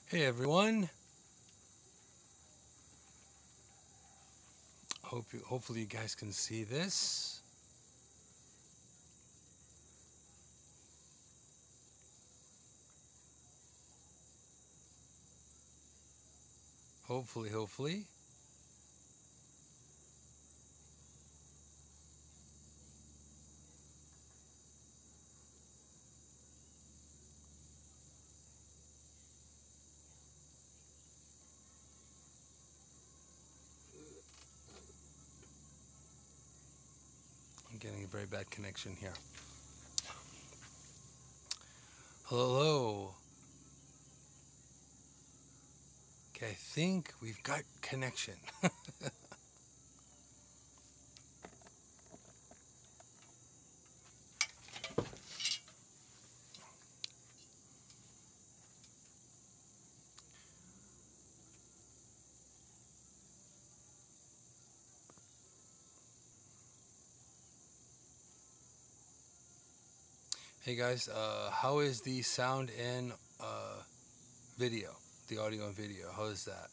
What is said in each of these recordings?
Hey everyone. Hopefully you guys can see this. Hopefully. I'm getting a very bad connection here. Hello. Okay, I think we've got connection. Hey guys, how is the sound and video? The audio and video, how is that?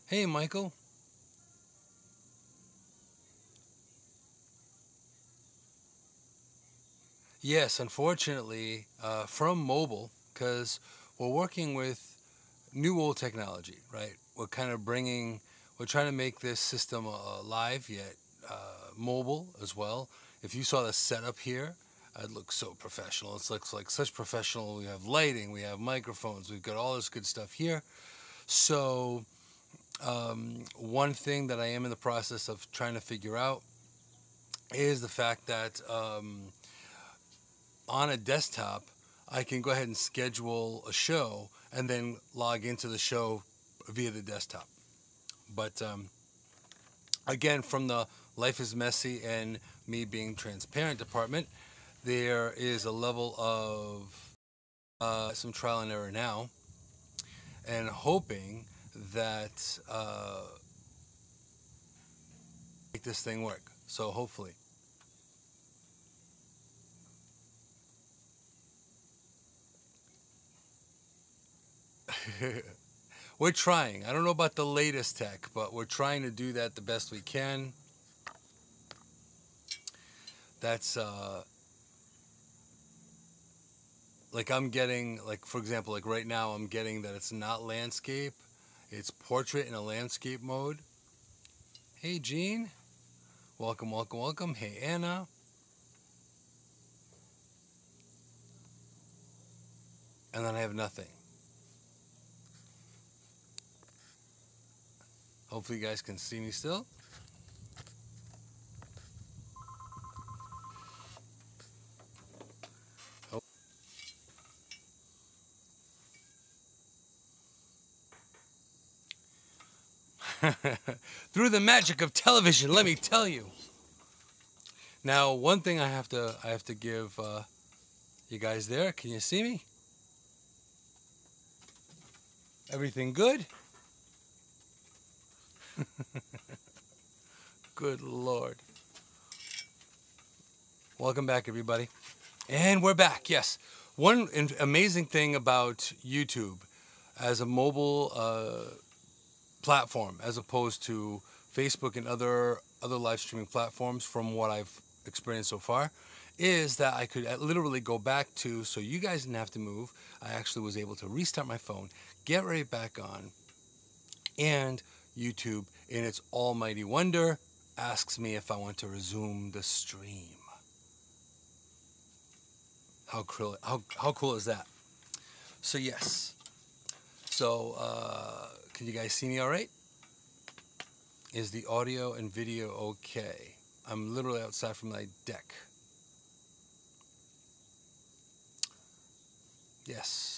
Hey Michael. Yes, unfortunately, from mobile, because we're working with new old technology, right? We're trying to make this system live yet mobile as well. If you saw the setup here, it looks so professional. It looks like such professional. We have lighting, we have microphones, we've got all this good stuff here. So one thing that I am in the process of trying to figure out is the fact that on a desktop, I can go ahead and schedule a show and then log into the show via the desktop. But again, from the Life is Messy and me being transparent department, there is a level of some trial and error now, and hoping that make this thing work. So hopefully. We're trying. I don't know about the latest tech, but we're trying to do that the best we can. That's like I'm getting, like for example, like right now I'm getting that it's not landscape, it's portrait in a landscape mode. Hey Jean, welcome. Hey Anna. And then I have nothing. Hopefully you guys can see me still. Oh. Through the magic of television, let me tell you. Now, one thing I have to give you guys there. Can you see me? Everything good? Good Lord. Welcome back, everybody. And we're back, yes. One amazing thing about YouTube as a mobile platform, as opposed to Facebook and other live streaming platforms, from what I've experienced so far, is that I could literally go back to, so you guys didn't have to move. I actually was able to restart my phone, get right back on, and YouTube, in its almighty wonder, asks me if I want to resume the stream. How cool is that? So yes. So can you guys see me all right? Is the audio and video okay? I'm literally outside from my deck. Yes.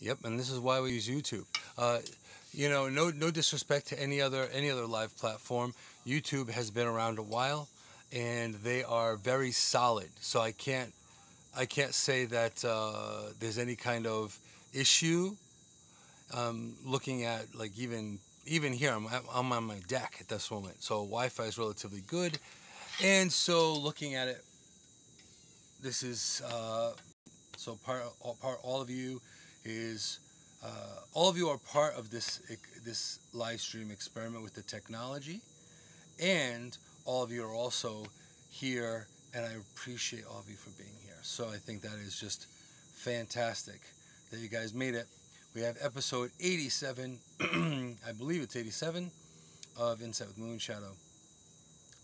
Yep, and this is why we use YouTube. You know, no disrespect to any other live platform. YouTube has been around a while, and they are very solid. So I can't say that there's any kind of issue looking at like even even here, I'm on my deck at this moment, so Wi-Fi is relatively good. And so looking at it, this is so all of you is all of you are part of this live stream experiment with the technology, and all of you are also here, and I appreciate all of you for being here. So I think that is just fantastic that you guys made it. We have episode 87, I believe it's 87, of Insight with Moonshadow.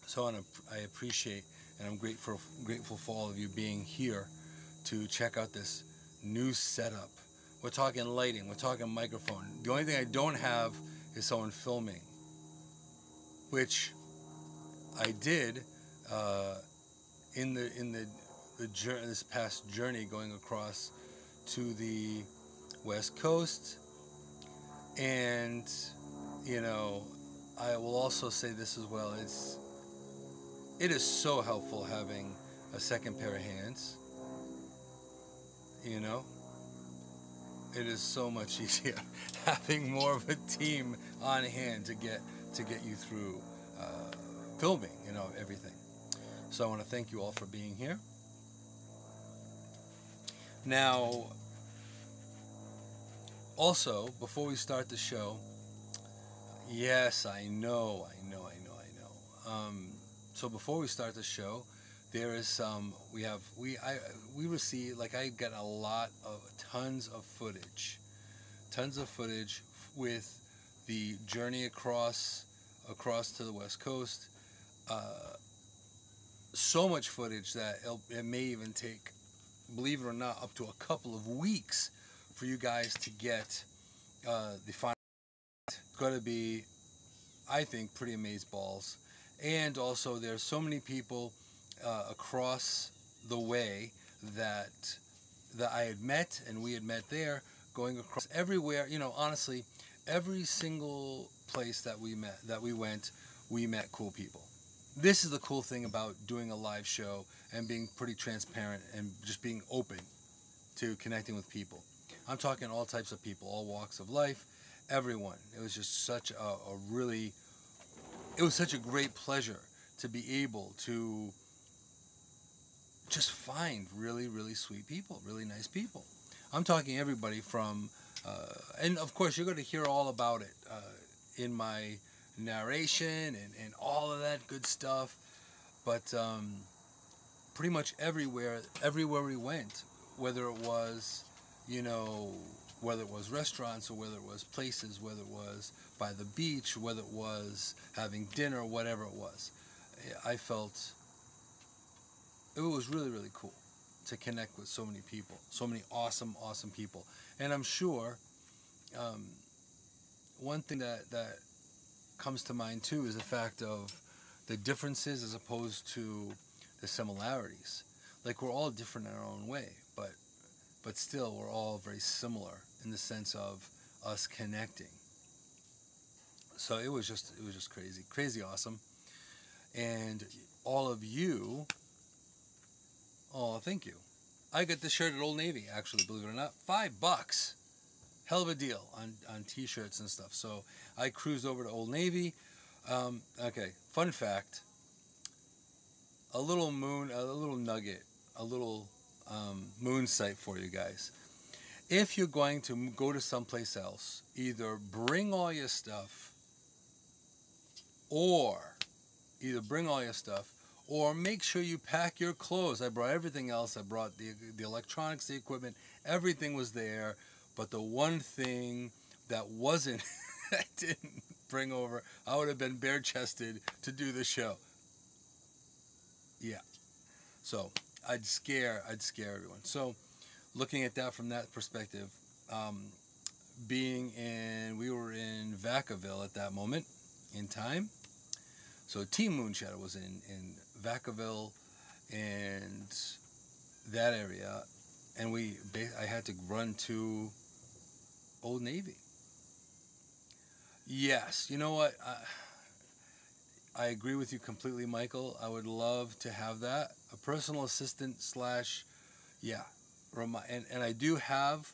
So I appreciate and I'm grateful for all of you being here to check out this new setup. We're talking lighting, we're talking microphone. The only thing I don't have is someone filming, which I did in the journey, this past journey going across to the West Coast. And you know, I will also say this as well, it is so helpful having a second pair of hands. You know, it is so much easier having more of a team on hand to get you through filming, you know, everything. So I want to thank you all for being here. Now, also, before we start the show, yes, I know. So before we start the show, there is some, we receive, like, I get tons of footage with the journey across to the West Coast. So much footage that it may even take, believe it or not, up to a couple of weeks for you guys to get the final. It's going to be, I think, pretty amazeballs. And also, there's so many people across the way that I had met, and we had met there, going across everywhere. You know, honestly, every single place that we went, we met cool people. This is the cool thing about doing a live show and being pretty transparent and just being open to connecting with people. I'm talking all types of people, all walks of life, everyone. It was just such it was such a great pleasure to be able to just find really, really sweet people, really nice people. I'm talking everybody from, and of course you're going to hear all about it in my narration and all of that good stuff. But pretty much everywhere we went, whether it was, you know, whether it was restaurants or whether it was places, whether it was by the beach, whether it was having dinner, whatever it was, I felt it was really, really cool to connect with so many people, so many awesome people. And I'm sure one thing that comes to mind too is the fact of the differences as opposed to the similarities. Like, we're all different in our own way, but still we're all very similar in the sense of us connecting. So it was just crazy awesome. And all of you, oh, thank you. I got this shirt at Old Navy, actually, believe it or not. $5. Hell of a deal on t-shirts and stuff. So I cruised over to Old Navy. Okay, fun fact. A little nugget, a little moon sight for you guys. If you're going to go to someplace else, either bring all your stuff or make sure you pack your clothes. I brought everything else. I brought the electronics, the equipment, everything was there. But the one thing that wasn't, I didn't bring over, I would have been bare-chested to do the show. Yeah. So I'd scare everyone. So looking at that from that perspective, we were in Vacaville at that moment in time. So Team Moonshadow was in Vacaville and that area, and I had to run to Old Navy. Yes, you know what? I agree with you completely, Michael. I would love to have that. A personal assistant / and I do have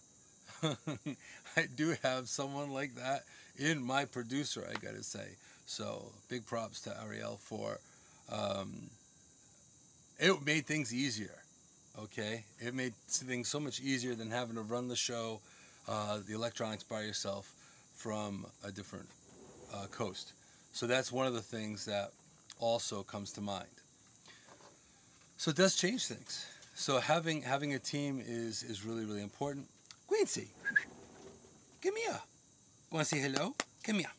I do have someone like that in my producer, I gotta say. So big props to Ariel for it made things easier. Okay, it made things so much easier than having to run the show, the electronics by yourself from a different coast. So that's one of the things that also comes to mind. So it does change things. So having a team is really, really important. Quincy, come here. Want to say hello? Come here.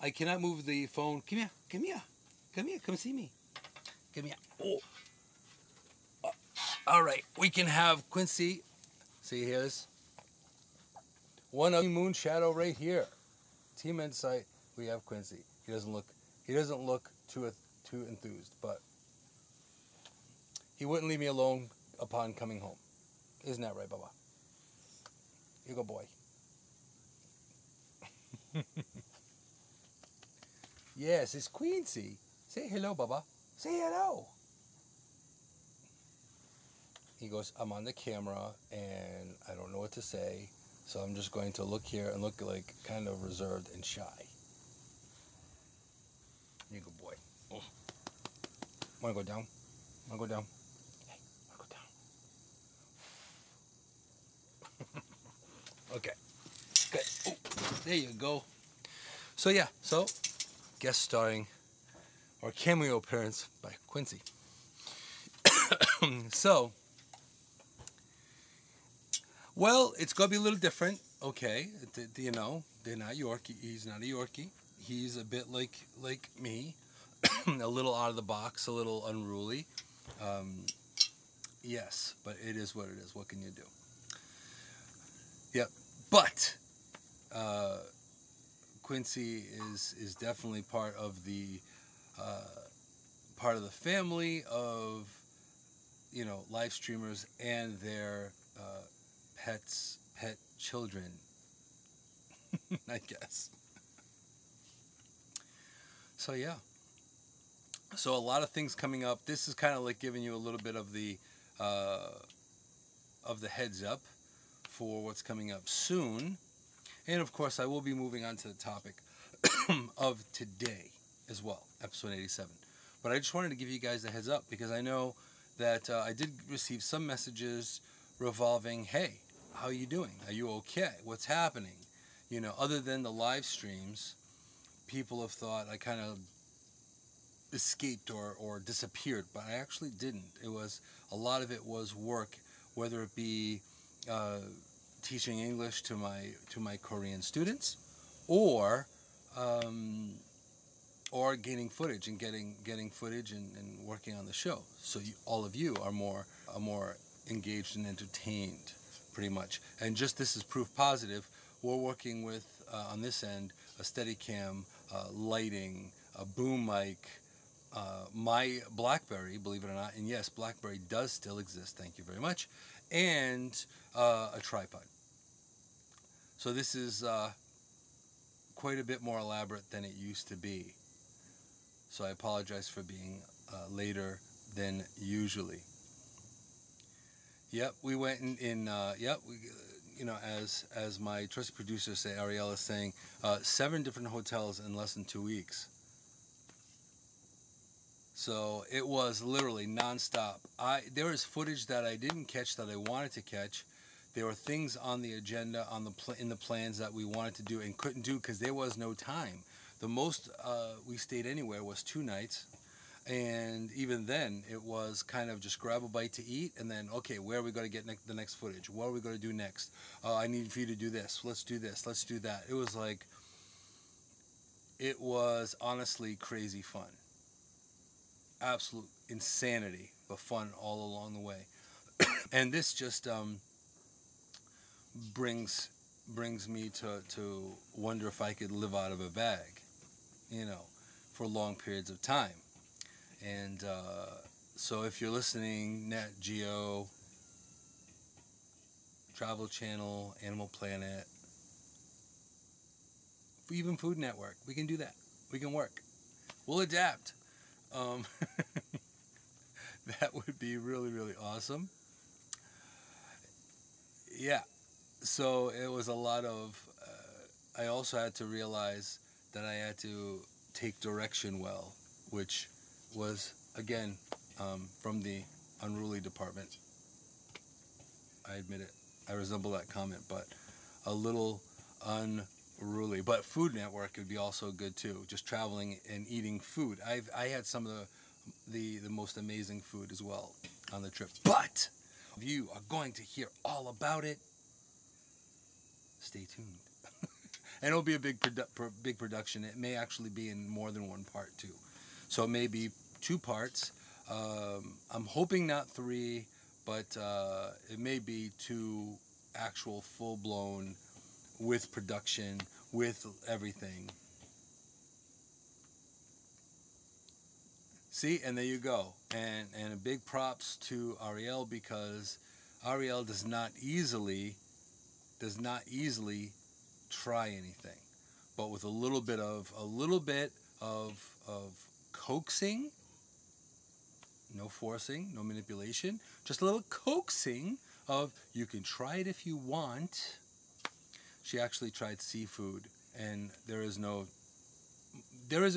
I cannot move the phone. Come here. Come here. Come here. Come see me. Come here. Oh. All right. We can have Quincy. See, here's one of Moonshadow right here. Team Insight. We have Quincy. He doesn't look too enthused, but he wouldn't leave me alone upon coming home. Isn't that right, Baba? You go, boy. Yes, it's Quincy. Say hello, Baba. Say hello. He goes, I'm on the camera, and I don't know what to say, so I'm just going to look here and look like kind of reserved and shy. You go, boy. Oh. Want to go down? Want to go down? Hey, want to go down? Okay. Good. Oh, there you go. So, yeah. So, guest starring or cameo appearance by Quincy. So, well, it's going to be a little different. Okay. You know, they're not Yorkie. He's not a Yorkie. He's a bit like me. A little out of the box, a little unruly. Yes, but it is what it is. What can you do? Yep. But Quincy is definitely part of the family of, you know, live streamers and their pet children, I guess. So yeah. So a lot of things coming up. This is kind of like giving you a little bit of the heads up for what's coming up soon. And of course, I will be moving on to the topic of today as well, episode 87. But I just wanted to give you guys a heads up because I know that I did receive some messages revolving, hey, how are you doing? Are you okay? What's happening? You know, other than the live streams, people have thought I kind of escaped or disappeared, but I actually didn't. It was, a lot of it was work, whether it be teaching English to my Korean students, or gaining footage and getting footage and working on the show. So all of you are more engaged and entertained, pretty much. And just this is proof positive. We're working with on this end a Steadicam, lighting, a boom mic, my BlackBerry, believe it or not, and yes, BlackBerry does still exist. Thank you very much, and a tripod. So this is quite a bit more elaborate than it used to be. So I apologize for being later than usually. Yep, we went in yep, we, you know, as my trusted producer say, Ariel is saying, 7 different hotels in less than 2 weeks. So it was literally nonstop. There was footage that I didn't catch that I wanted to catch. There were things on the agenda, in the plans that we wanted to do and couldn't do because there was no time. The most we stayed anywhere was 2 nights, and even then it was kind of just grab a bite to eat and then, okay, where are we going to get the next footage? What are we going to do next? I need for you to do this. Let's do this. Let's do that. It was like, it was honestly crazy fun. Absolute insanity, but fun all along the way. And this just brings me to wonder if I could live out of a bag, you know, for long periods of time. And so if you're listening, Nat Geo, Travel Channel, Animal Planet, even Food Network, we can do that. We can work. We'll adapt. That would be really, really awesome. yeah. So it was a lot of. I also had to realize that I had to take direction well, which was again from the unruly department. I admit it. I resemble that comment, but a little unruly. But Food Network would be also good too. Just traveling and eating food. I had some of the most amazing food as well on the trip. But you are going to hear all about it. Stay tuned. And it'll be a big production. It may actually be in more than one part too. So it may be 2 parts. I'm hoping not 3, but it may be 2 actual full-blown with production, with everything. See, and there you go. And a big props to Ariel, because Ariel does not easily try anything, but with a little bit of coaxing, no forcing, no manipulation, just a little coaxing of, you can try it if you want. She actually tried seafood, and there isn't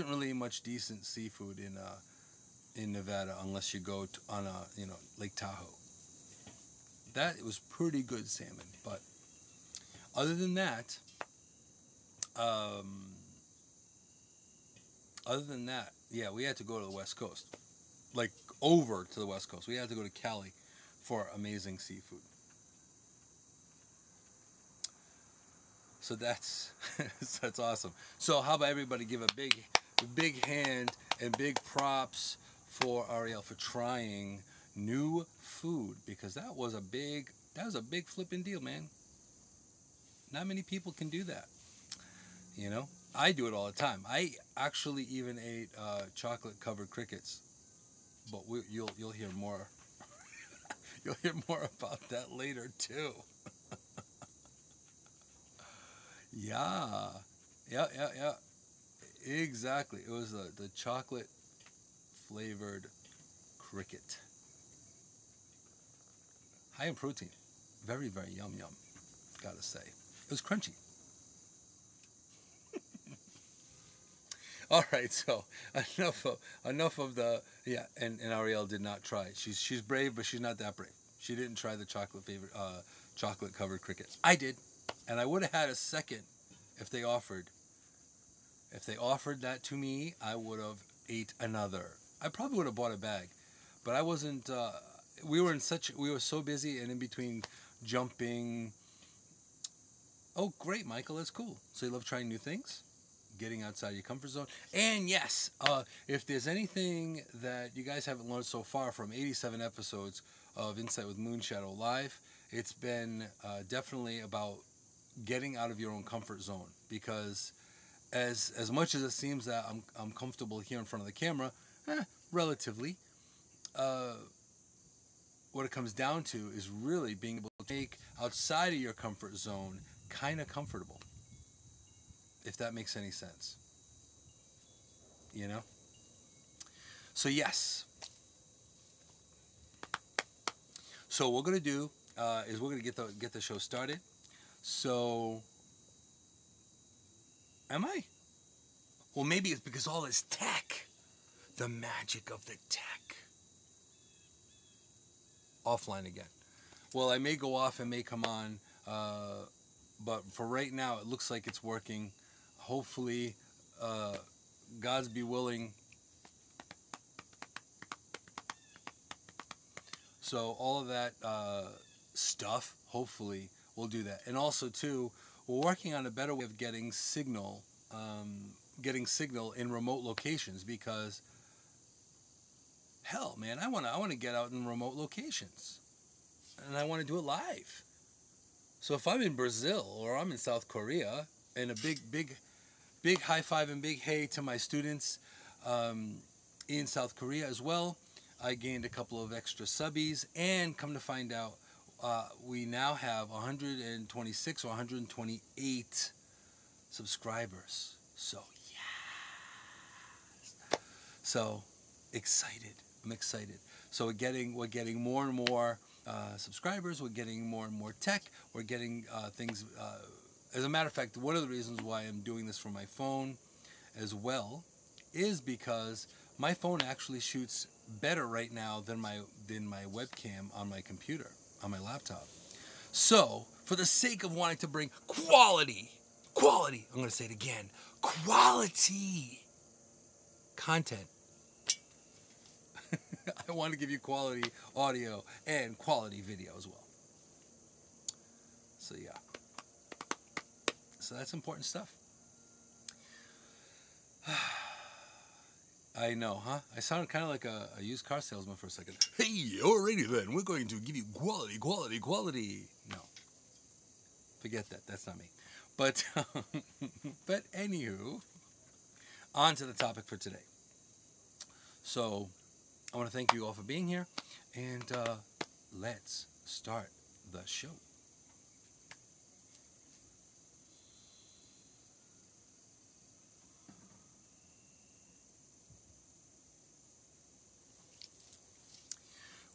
really much decent seafood in Nevada unless you go on Lake Tahoe. That was pretty good salmon, but other than that, yeah, we had to go to the West Coast, like over to the West Coast. We had to go to Cali for amazing seafood. So that's that's awesome. So how about everybody give a big hand and big props for Ariel for trying new food, because that was a big flipping deal, man. Not many people can do that. You know, I do it all the time. I actually even ate chocolate covered crickets, but you'll hear more. You'll hear more about that later too. Yeah. Exactly. It was the chocolate flavored cricket. High in protein. Very, very yum. Gotta say. It was crunchy. All right, so enough of the, yeah, and Ariel did not try. She's brave, but she's not that brave. She didn't try the chocolate covered crickets. I did, and I would have had a second if they offered. If they offered that to me, I would have ate another. I probably would have bought a bag, but I wasn't. We were so busy, and in between jumping. Oh, great, Michael, that's cool. So you love trying new things? Getting outside your comfort zone. And yes, if there's anything that you guys haven't learned so far from 87 episodes of Insight with Moonshadow Live, it's been definitely about getting out of your own comfort zone, because as much as it seems that I'm comfortable here in front of the camera, relatively, what it comes down to is really being able to make outside of your comfort zone kind of comfortable. If that makes any sense, you know? So yes. So what we're going to do is we're going to get the show started. So, am I? Well, maybe it's because all this tech, the magic of the tech. Offline again. Well, I may go off and may come on, but for right now, it looks like it's working. Hopefully, God's be willing. So all of that stuff, hopefully, we'll do that. And also, too, we're working on a better way of getting signal in remote locations, because, hell, man, I want to get out in remote locations, and I want to do it live. So if I'm in Brazil or I'm in South Korea, and a big high five and big hey to my students in South Korea as well. I gained a couple of extra subbies, and come to find out, we now have 126 or 128 subscribers. So yes, so excited. I'm excited. So we're getting more and more subscribers. We're getting more and more tech. We're getting things. As a matter of fact, one of the reasons why I'm doing this from my phone as well is because my phone actually shoots better right now than my webcam on my computer, on my laptop. So, for the sake of wanting to bring quality, I'm going to say it again, quality content, I want to give you quality audio and quality video as well. So, yeah. So that's important stuff. I know, huh? I sounded kind of like a used car salesman for a second. Hey, alrighty then. We're going to give you quality. No. Forget that. That's not me. But, but anywho, on to the topic for today. So, I want to thank you all for being here. And let's start the show.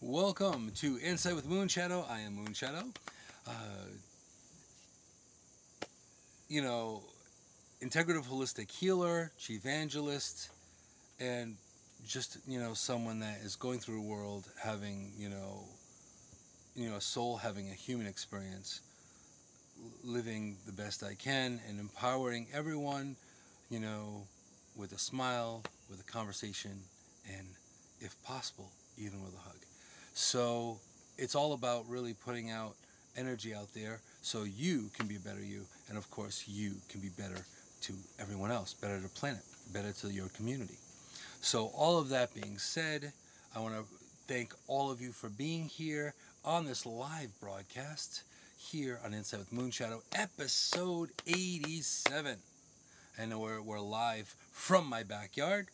Welcome to Insight with Moonshadow. I am Moonshadow. Integrative holistic healer, CHI-vangelist, and just, someone that is going through a world having, a soul having a human experience, living the best I can and empowering everyone, with a smile, with a conversation, and if possible, even with a hug. So it's all about really putting out energy out there so you can be a better you, and of course you can be better to everyone else, better to the planet, better to your community. So all of that being said, I want to thank all of you for being here on this live broadcast here on Insight with Moonshadow, episode 87. And we're live from my backyard.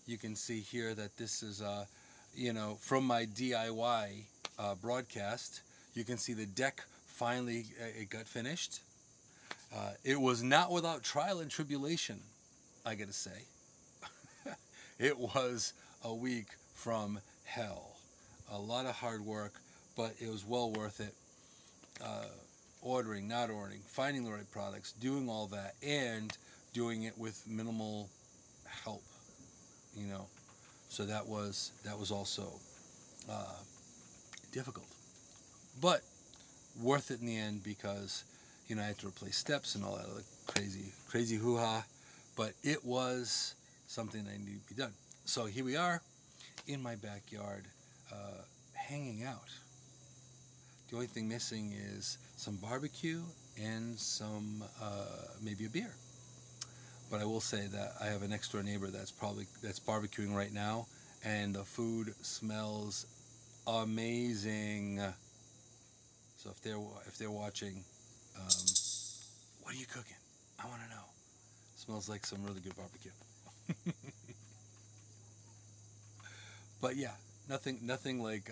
You can see here that this is from my DIY broadcast. You can see the deck finally it got finished. It was not without trial and tribulation, I gotta say. It was a week from hell. A lot of hard work, but it was well worth it. Ordering, not ordering, finding the right products, doing all that, and doing it with minimal help, So that was also difficult, but worth it in the end because, I had to replace steps and all that other crazy hoo-ha, but it was something that needed to be done. So here we are in my backyard, hanging out. The only thing missing is some barbecue and some maybe a beer. But I will say that I have a next door neighbor that's barbecuing right now, and the food smells amazing. So if they're watching, what are you cooking? I want to know. Smells like some really good barbecue. But yeah, nothing like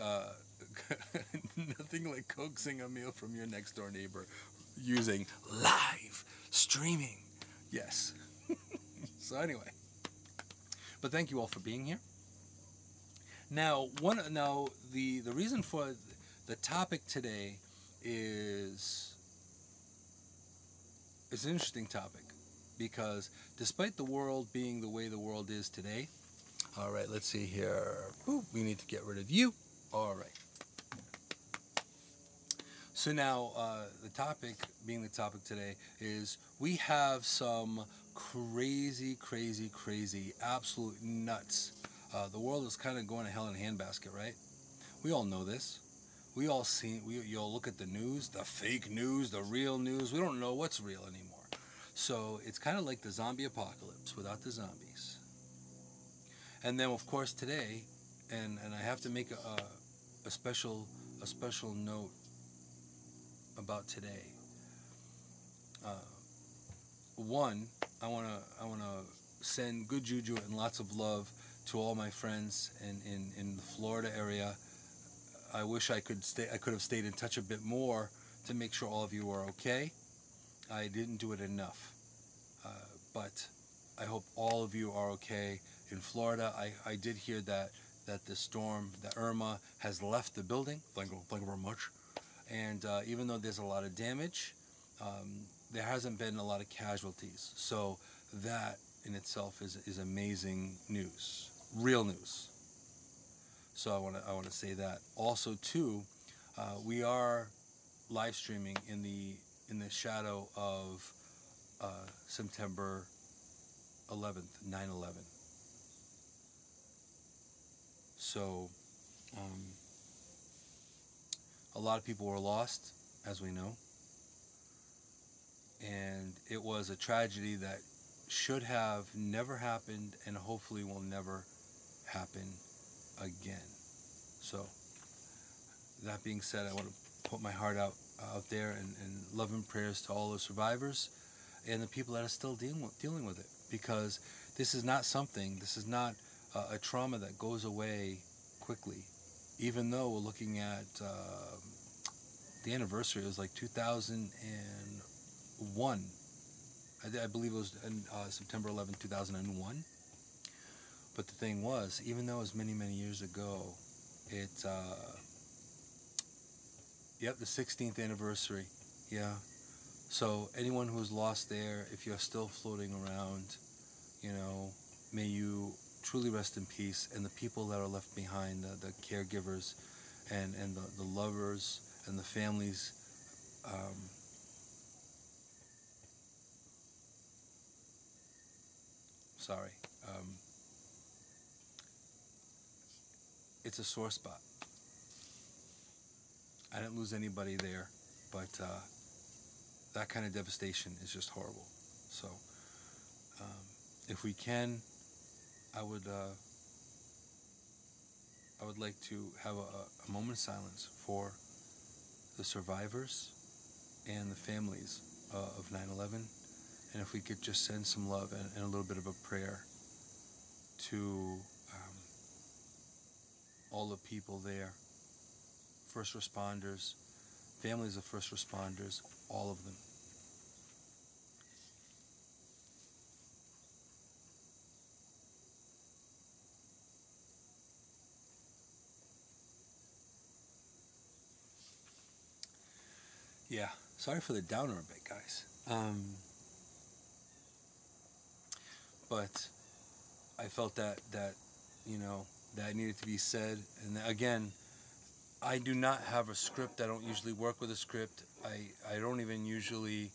nothing like coaxing a meal from your next door neighbor using live streaming. Yes. So anyway, but thank you all for being here. Now, the reason for the topic today is it's an interesting topic because despite the world being the way the world is today, all right, let's see here. Ooh, we need to get rid of you. All right. So now the topic today is we have some crazy, absolute nuts. The world is kind of going to hell in a handbasket, right? We all know this. We all look at the news, the fake news, the real news. We don't know what's real anymore. So it's kind of like the zombie apocalypse without the zombies. And then, of course, today, and I have to make a special note about today. One, I wanna send good juju and lots of love to all my friends in the Florida area. I wish I could have stayed in touch a bit more to make sure all of you are okay. I didn't do it enough, but I hope all of you are okay in Florida. I did hear that that the storm, that Irma, has left the building. Thank you very much. And even though there's a lot of damage, there hasn't been a lot of casualties. So that in itself is amazing news, real news. So I want to say that. Also, too, we are live streaming in the shadow of September 11th, 9/11. So a lot of people were lost, as we know, and it was a tragedy that should have never happened and hopefully will never happen again. So that being said, I want to put my heart out there and love and prayers to all the survivors and the people that are still dealing with it, because this is not a trauma that goes away quickly. Even though we're looking at the anniversary, it was like 2001. I believe it was September 11, 2001. But the thing was, even though it was many, many years ago, the 16th anniversary, yeah. So anyone who's lost there, if you're still floating around, may you truly rest in peace, and the people that are left behind, the caregivers, and the lovers and the families. It's a sore spot. I didn't lose anybody there, but that kind of devastation is just horrible. So if we can, I would like to have a moment of silence for the survivors and the families of 9/11, and if we could just send some love and a little bit of a prayer to all the people there, first responders, families of first responders, all of them. Yeah, sorry for the downer a bit, guys. But I felt that that needed to be said. And again, I do not have a script. I don't usually work with a script. I don't even usually.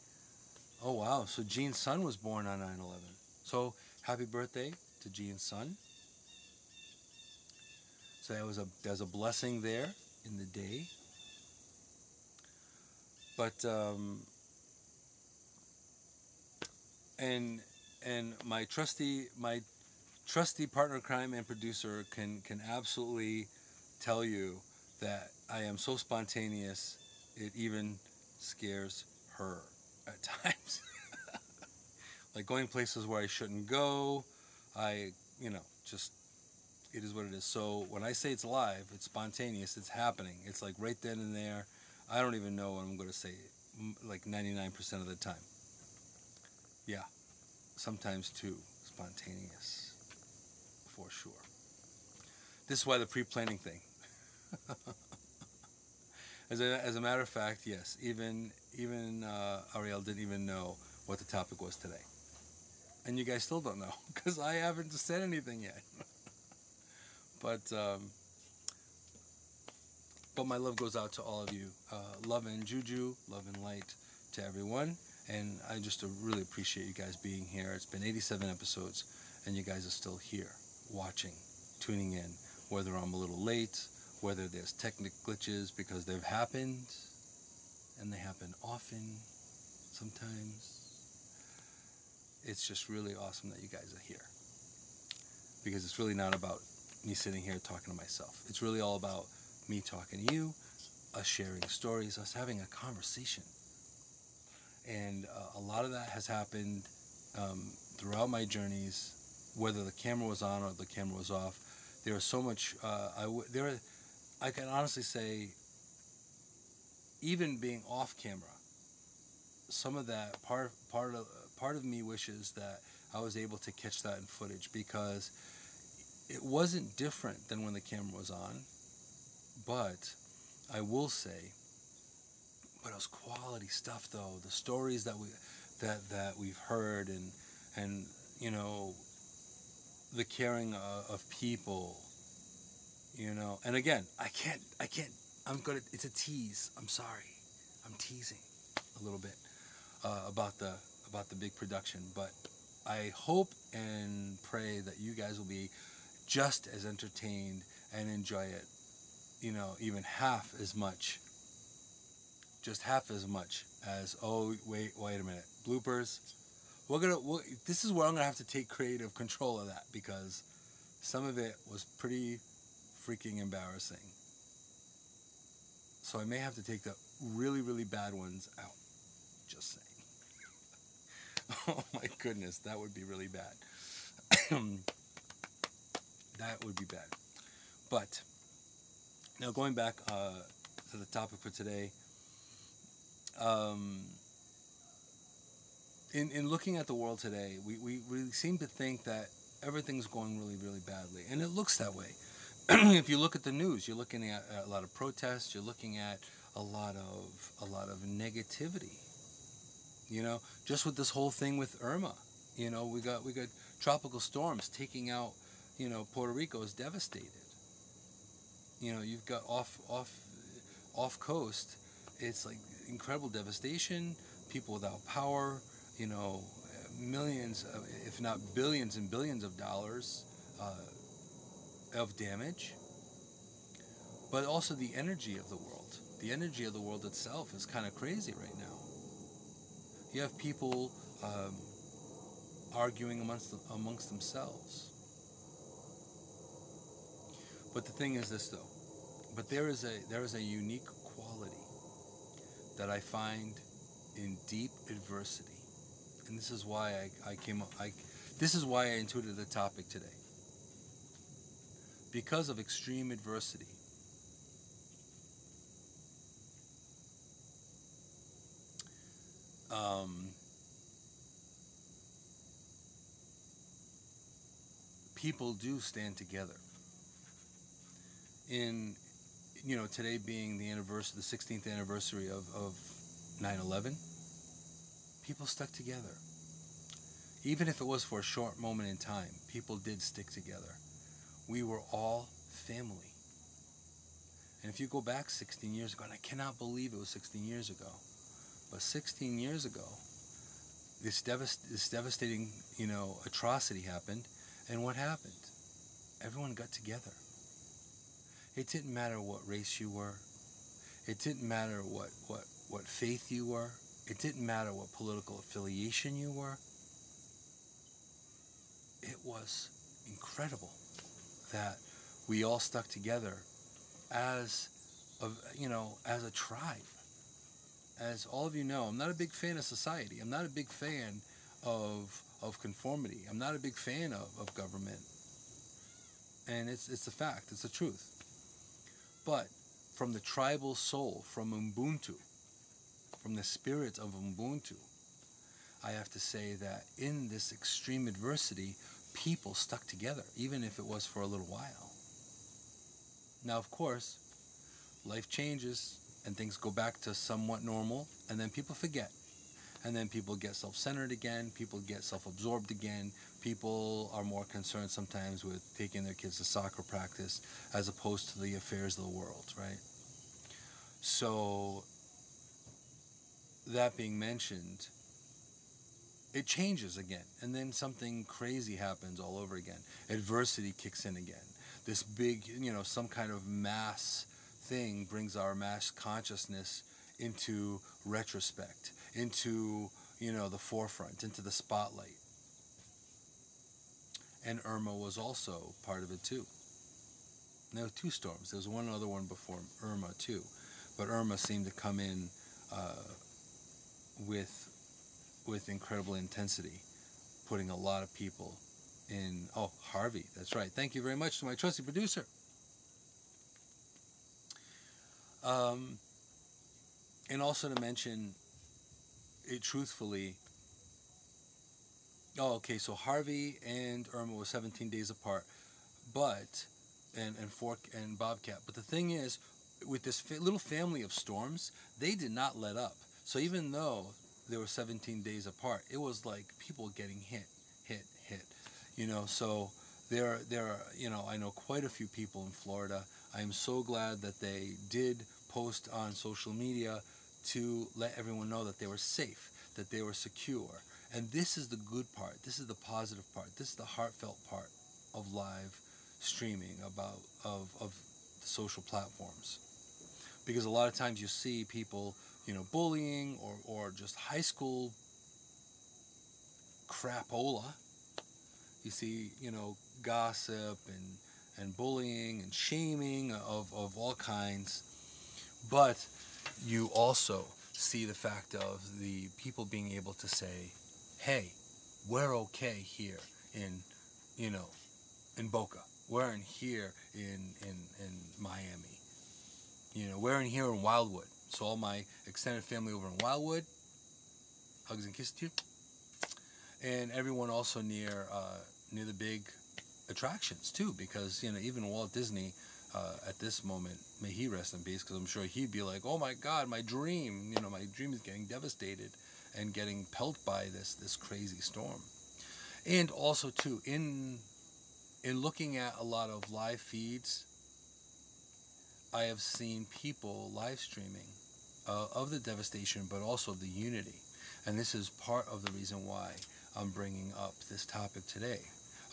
Oh wow! So Gene's son was born on 9/11. So happy birthday to Gene's son. So there's a blessing there in the day. But and my trusty partner in crime and producer can absolutely tell you that I am so spontaneous it even scares her at times. Like going places where I shouldn't go. Just it is what it is. So when I say it's live, it's spontaneous, it's happening. It's like right then and there. I don't even know what I'm going to say, like 99% of the time. Yeah, sometimes too spontaneous, for sure. This is why the pre-planning thing. As a matter of fact, yes, even Ariel didn't even know what the topic was today. And you guys still don't know, because I haven't said anything yet. But my love goes out to all of you. Love and juju, love and light to everyone. And I just really appreciate you guys being here. It's been 87 episodes, and you guys are still here, watching, tuning in, whether I'm a little late, whether there's technical glitches, because they've happened, and they happen often, sometimes. It's just really awesome that you guys are here, because it's really not about me sitting here talking to myself. It's really all about me talking to you, us sharing stories, us having a conversation. And a lot of that has happened throughout my journeys, whether the camera was on or the camera was off. There was so much. I can honestly say, even being off camera, some of that part of me wishes that I was able to catch that in footage, because it wasn't different than when the camera was on, but I will say, but it was quality stuff though. The stories that we've heard, and you know, the caring of people, you know. And again, I can't. It's a tease. I'm sorry. I'm teasing a little bit about the big production, but I hope and pray that you guys will be just as entertained and enjoy it, you know, even half as much. Just half as much as, oh, wait a minute, bloopers. This is where I'm gonna have to take creative control of that, because some of it was pretty freaking embarrassing. So I may have to take the really, really bad ones out. Just saying. Oh my goodness, that would be really bad. That would be bad. But now going back to the topic for today. In looking at the world today, we seem to think that everything's going really, really badly, and it looks that way. If you look at the news, you're looking at a lot of protests. You're looking at a lot of negativity. You know, just with this whole thing with Irma. You know, we got tropical storms taking out. You know, Puerto Rico is devastated. You know, you've got off coast. It's like incredible devastation. People without power. You know, millions, if not billions and billions of dollars of damage. But also the energy of the world. The energy of the world itself is kind of crazy right now. You have people arguing amongst themselves. But the thing is this, though. But there is a unique quality that I find in deep adversity. And this is why this is why I intuited the topic today. Because of extreme adversity. People do stand together. In, you know, today being the 16th anniversary of 9/11, people stuck together. Even if it was for a short moment in time, people did stick together. We were all family. And if you go back 16 years ago, and I cannot believe it was 16 years ago, but 16 years ago, this devastating, you know, atrocity happened, and what happened? Everyone got together. It didn't matter what race you were. It didn't matter what faith you were. It didn't matter what political affiliation you were. It was incredible that we all stuck together as a tribe. As all of you know, I'm not a big fan of society. I'm not a big fan of conformity. I'm not a big fan of government. And it's a fact. It's the truth. But from the tribal soul, from Ubuntu, from the spirit of Ubuntu, I have to say that in this extreme adversity, people stuck together, even if it was for a little while. Now, of course, life changes and things go back to somewhat normal, and then people forget. And then people get self-centered again, people get self-absorbed again, people are more concerned sometimes with taking their kids to soccer practice as opposed to the affairs of the world, right? So, that being mentioned, it changes again, and then something crazy happens all over again. Adversity kicks in again. This big, you know, some kind of mass thing brings our mass consciousness into retrospect, into, you know, the forefront, into the spotlight. And Irma was also part of it too. There were two storms. There was one other one before Irma too, but Irma seemed to come in with incredible intensity, putting a lot of people in. Oh, Harvey, that's right. Thank you very much to my trusty producer. And also to mention it truthfully. Oh, okay, so Harvey and Irma were 17 days apart. But and Fork and Bobcat. But the thing is, with this little family of storms, they did not let up. So even though they were 17 days apart, it was like people getting hit. So there are, I know quite a few people in Florida. I am so glad that they did post on social media to let everyone know that they were safe, that they were secure. And this is the good part. This is the positive part. This is the heartfelt part of live streaming of the social platforms. Because a lot of times you see people, bullying or just high school crapola. You see, gossip and bullying and shaming of all kinds. But you also see the fact of the people being able to say, hey, we're okay here in Boca. We're in here in Miami. We're in here in Wildwood. So all my extended family over in Wildwood, hugs and kisses to you. And everyone also near the big attractions too, because even Walt Disney at this moment, may he rest in peace, because I'm sure he'd be like, oh my God, my dream, my dream is getting devastated and getting pelted by this crazy storm. And also too, in looking at a lot of live feeds, I have seen people live streaming of the devastation, but also the unity. And this is part of the reason why I'm bringing up this topic today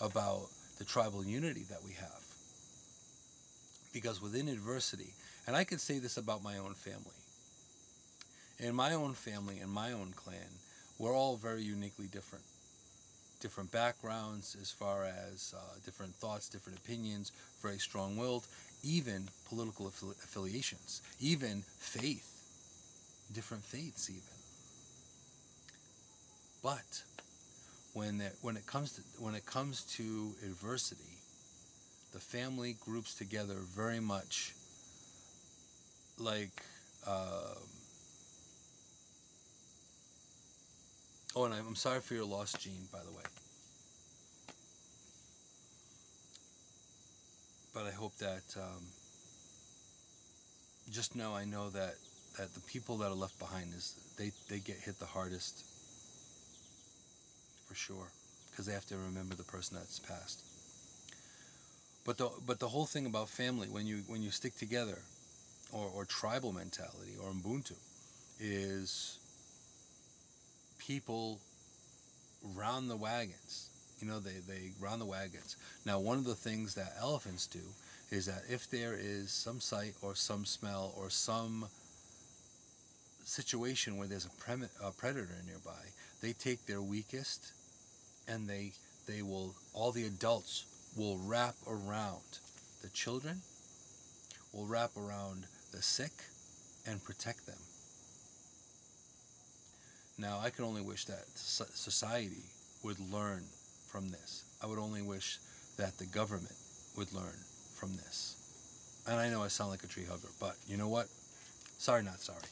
about the tribal unity that we have. Because within adversity, and I can say this about my own family. In my own family and my own clan, we're all very uniquely different. Different backgrounds as far as different thoughts, different opinions, very strong-willed, even political affiliations, even faith, different faiths even. But when it comes to adversity, the family groups together very much like. And I'm sorry for your loss, Gene, by the way. But I hope that just know, I know that the people that are left behind they get hit the hardest. For sure, because they have to remember the person that's passed. But the whole thing about family, when you stick together, or tribal mentality, or Ubuntu, is people round the wagons. They round the wagons. Now, one of the things that elephants do is that if there is some sight or some smell or some situation where there's a predator nearby, they take their weakest and they will, all the adults will wrap around the children, will wrap around the sick and protect them. Now, I can only wish that society would learn from this. I would only wish that the government would learn from this. And I know I sound like a tree hugger, but you know what? Sorry, not sorry.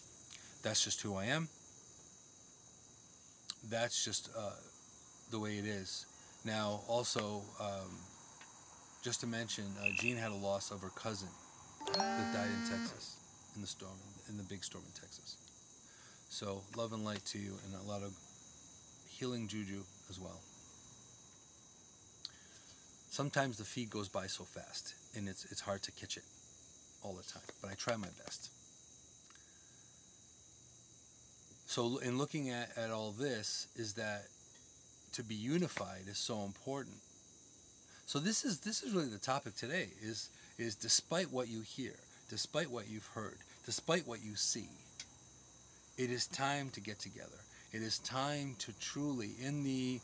That's just who I am. That's just the way it is. Now, also, just to mention, Jean had a loss of her cousin that died in Texas, in the big storm in Texas. So, love and light to you, and a lot of healing juju as well. Sometimes the feed goes by so fast, and it's hard to catch it all the time, but I try my best. So in looking at all this, is that to be unified is so important. So this is really the topic today, is despite what you hear, despite what you've heard, despite what you see, it is time to get together. It is time to truly, in the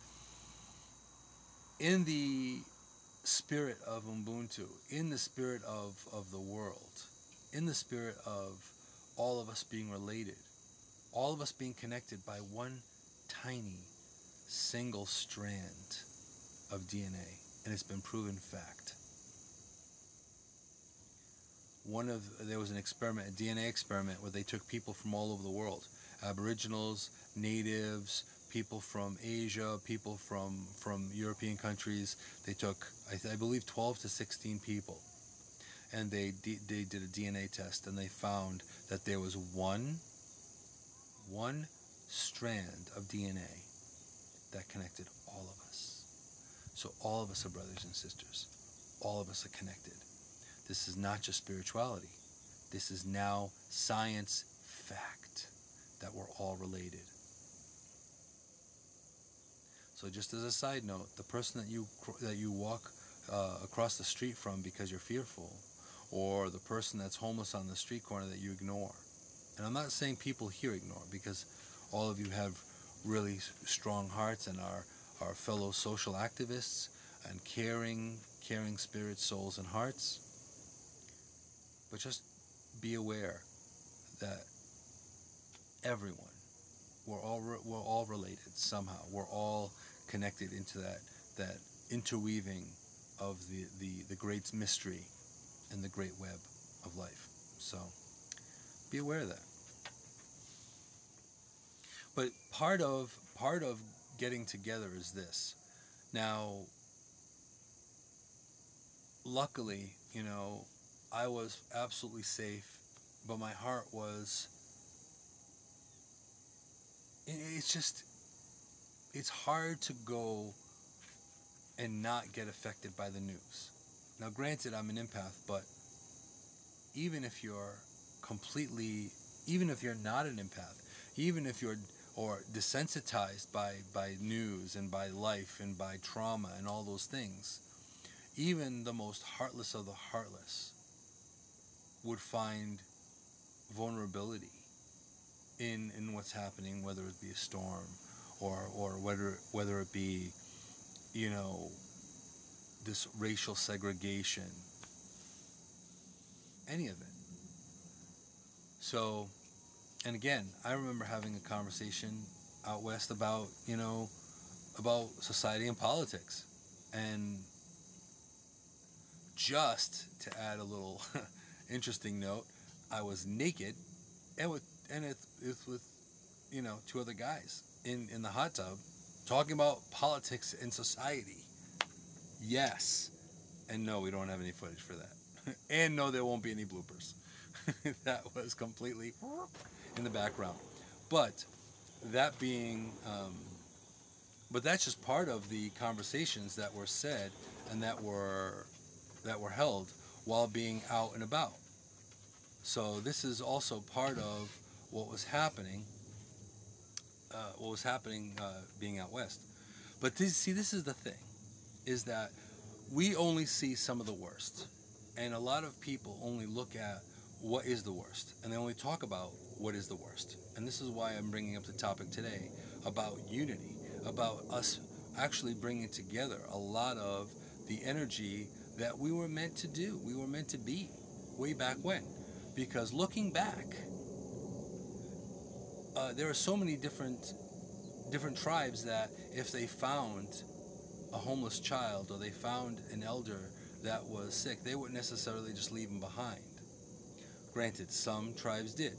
spirit of Ubuntu, in the spirit of the world, in the spirit of all of us being related, all of us being connected by one tiny single strand of DNA, and it's been proven fact. There was an experiment, a DNA experiment, where they took people from all over the world, Aboriginals, Natives, people from Asia, people from European countries. They took, I believe, 12 to 16 people, and they did a DNA test, and they found that there was one strand of DNA that connected all of us. So all of us are brothers and sisters. All of us are connected. This is not just spirituality. This is now science fact that we're all related. So just as a side note, the person that you walk across the street from because you're fearful, or the person that's homeless on the street corner that you ignore. And I'm not saying people here ignore, because all of you have really strong hearts and are fellow social activists and caring spirits, souls, and hearts. But just be aware that everyone, we're all related somehow. We're all connected into that interweaving of the great mystery and the great web of life. So be aware of that. But part of getting together is this. Now, luckily, I was absolutely safe, but my heart was, it's hard to go and not get affected by the news. Now, granted, I'm an empath, but even if you're not an empath, even if you're desensitized by news and by life and by trauma and all those things, even the most heartless of the heartless would find vulnerability in what's happening, whether it be a storm or whether it be, this racial segregation, any of it. So, and again, I remember having a conversation out west about society and politics. And just to add a little interesting note, I was naked and it's with two other guys in the hot tub talking about politics and society. Yes. And no, we don't have any footage for that. And no, there won't be any bloopers. That was completely in the background. But that being, but that's just part of the conversations that were said and that were held while being out and about. So this is also part of what was happening being out west. But this is the thing, is that we only see some of the worst. And a lot of people only look at what is the worst, and they only talk about what is the worst. And this is why I'm bringing up the topic today about unity, about us actually bringing together a lot of the energy that we were meant to do, we were meant to be way back when. Because looking back, there are so many different tribes that if they found a homeless child or they found an elder that was sick, they wouldn't necessarily just leave him behind. Granted, some tribes did,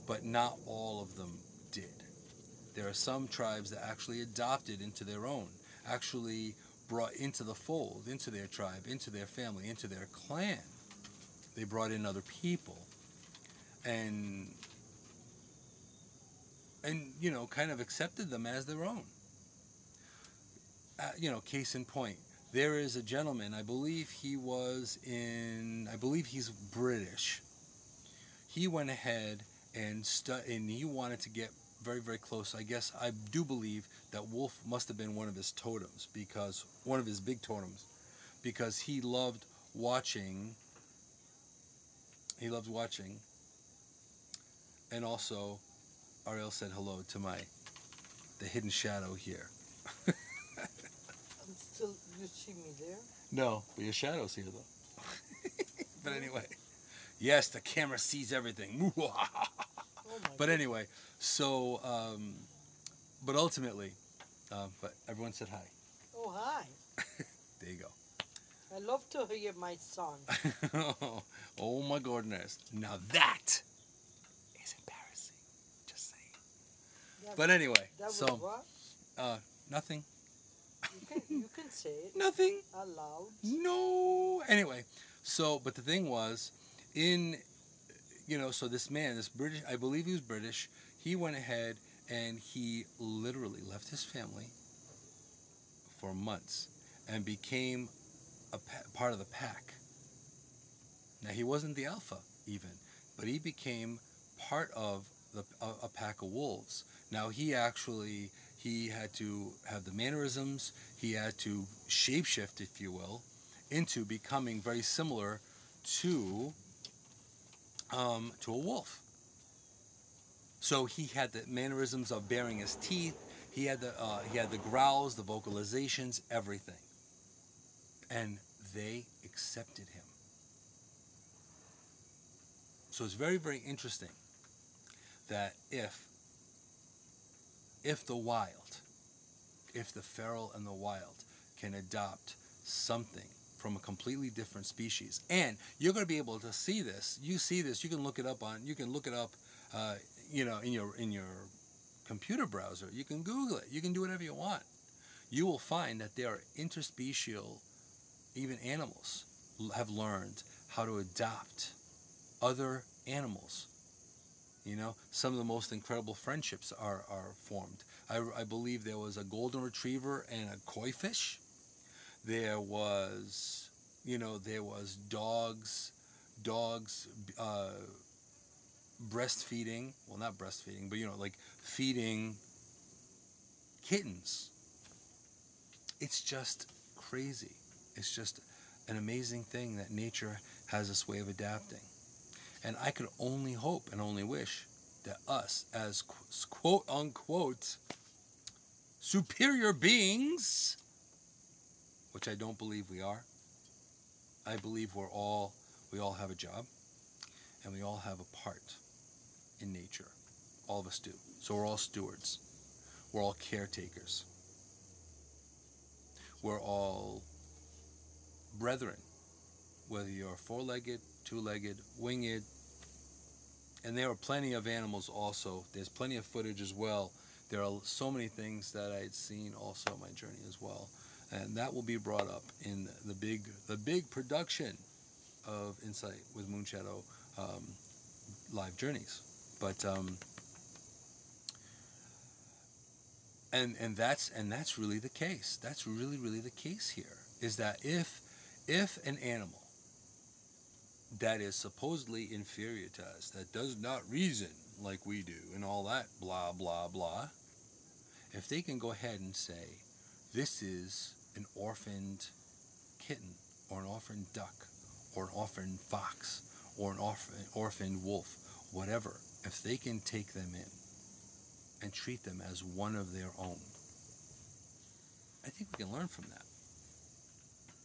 but not all of them did. There are some tribes that actually adopted into their own, actually brought into the fold, into their tribe, into their family, into their clan. They brought in other people and kind of accepted them as their own. Case in point, there is a gentleman, I believe he's British. He went ahead and he wanted to get very, very close. I do believe that wolf must have been one of his totems, one of his big totems, because he loved watching. And also, Ariel said hello to the hidden shadow here. You see me there? No, but your shadow's here though. But anyway, yes, the camera sees everything. But anyway, so, but ultimately, but everyone said hi. Oh, hi. There you go. I love to hear my son. Oh my goodness. Now that is embarrassing. Just saying. But anyway, that was so what? Nothing. You can say it Nothing. aloud. No. Anyway, so, but the thing was, so this man, this British, I believe he was British, he went ahead and he literally left his family for months and became part of the pack. Now, he wasn't the alpha even, but he became part of a pack of wolves. Now, he had to have the mannerisms, he had to shapeshift, if you will, into becoming very similar to a wolf. So he had the mannerisms of baring his teeth. He had the growls, the vocalizations, everything, and they accepted him. So it's very, very interesting that if the feral and the wild can adopt something from a completely different species, and you're going to be able to see this. You see this. You can look it up in your computer browser. You can Google it. You can do whatever you want. You will find that there are interspecial, even animals have learned how to adopt other animals. Some of the most incredible friendships are formed. I believe there was a golden retriever and a koi fish. There was dogs breastfeeding. Well, not breastfeeding, but like feeding kittens. It's just crazy. It's just an amazing thing that nature has this way of adapting. And I could only hope and only wish that us, as quote-unquote superior beings, which I don't believe we are, I believe we all have a job, and we all have a part in nature. All of us do. So we're all stewards. We're all caretakers. We're all brethren, whether you're four-legged, two-legged, winged. And there are plenty of animals also. There's plenty of footage as well. There are so many things that I had seen also on my journey as well. And that will be brought up in the big production of Insight with Moonshadow live journeys. But and that's really the case. That's really the case here, is that if an animal that is supposedly inferior to us, that does not reason like we do and all that blah blah blah, if they can go ahead and say this is an orphaned kitten or an orphaned duck or an orphaned fox or an orphaned wolf, whatever, if they can take them in and treat them as one of their own, I think we can learn from that.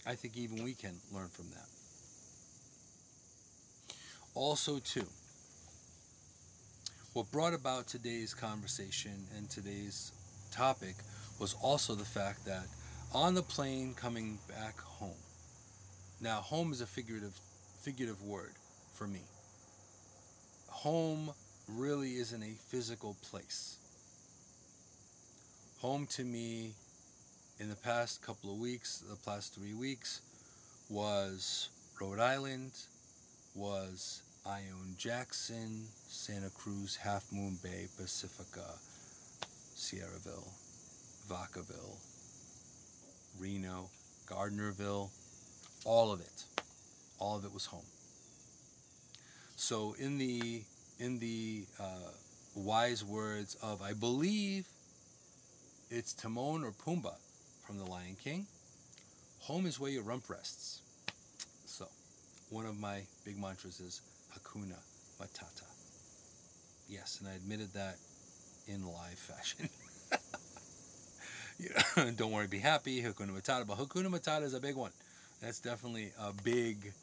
I think even we can learn from that. Also, too, what brought about today's conversation and today's topic was also the fact that on the plane coming back home, now home is a figurative word for me. Home really isn't a physical place. Home to me in the past couple of weeks, the past 3 weeks, was Rhode Island, was Ione Jackson, Santa Cruz, Half Moon Bay, Pacifica, Sierraville, Vacaville, Reno, Gardnerville, all of it was home. So in the wise words of, I believe it's Timon or Pumbaa from The Lion King, home is where your rump rests. So one of my big mantras is Hakuna Matata. Yes, and I admitted that in live fashion. Don't worry, be happy, Hakuna Matata. But Hakuna Matata is a big one. That's definitely a big,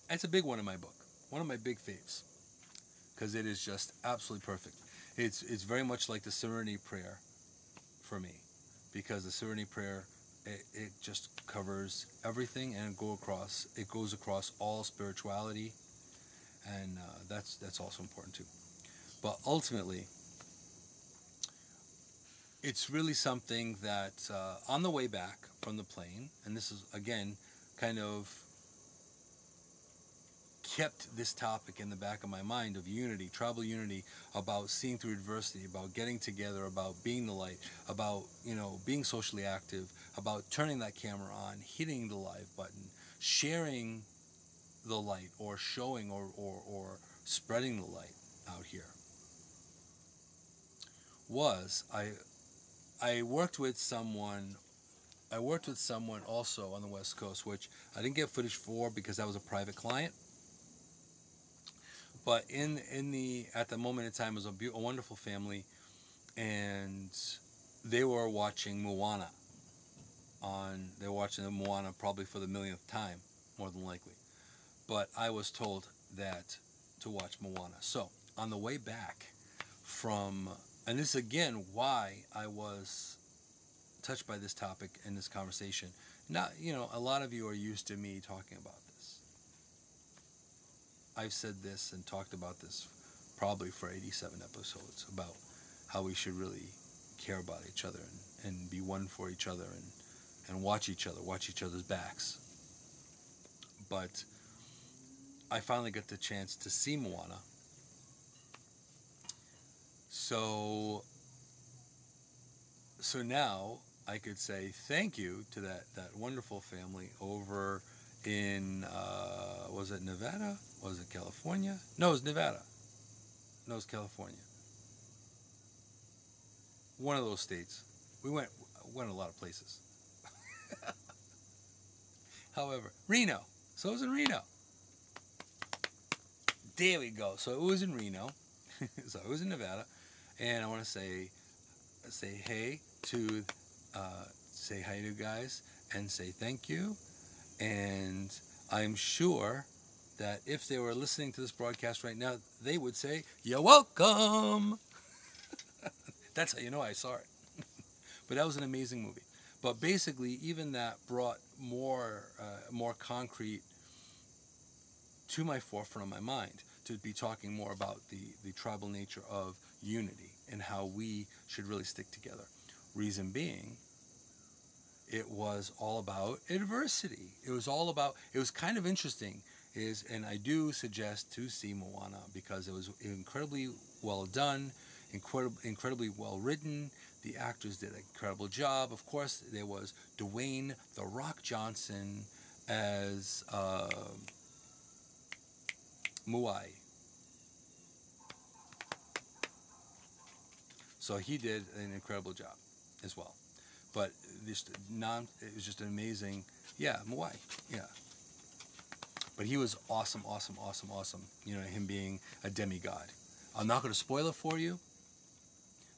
it's a big one in my book. One of my big faves. Because it is just absolutely perfect. It's very much like the Serenity Prayer for me. Because the Serenity Prayer, it just covers everything, and it goes across all spirituality, and that's also important too. But ultimately, it's really something that on the way back from the plane, and this is, again, kind of kept this topic in the back of my mind of unity, tribal unity, about seeing through adversity, about getting together, about being the light, about, being socially active, about turning that camera on, hitting the live button, sharing the light, or showing or spreading the light out here. I worked with someone also on the West Coast, which I didn't get footage for because that was a private client. But at the moment in time, it was a wonderful family, and they were watching Moana. They were watching the Moana probably for the millionth time, more than likely. But I was told that to watch Moana. So on the way back from, and this is again why I was touched by this topic and this conversation. Not, a lot of you are used to me talking about this. I've said this and talked about this probably for 87 episodes about how we should really care about each other and be one for each other and watch each other's backs. But I finally got the chance to see Moana. So now I could say thank you to that wonderful family over in, was it Nevada? Was it California? No, it was Nevada. No, it was California. One of those states. We went a lot of places. However, Reno. So it was in Reno. There we go. So it was in Reno. So it was in Nevada. And I want to say hey to, say hi to you guys and say thank you. And I'm sure that if they were listening to this broadcast right now, they would say, "You're welcome." That's how you know I saw it. But that was an amazing movie. But basically, even that brought more concrete to my forefront of my mind to be talking more about the tribal nature of unity and how we should really stick together. Reason being, it was all about adversity. It was kind of interesting, and I do suggest to see Moana because it was incredibly well done, incredibly well written. The actors did an incredible job. Of course, there was Dwayne "The Rock" Johnson as Muai. So he did an incredible job as well. But it was just an amazing, Muai, yeah. But he was awesome. Him being a demigod. I'm not going to spoil it for you,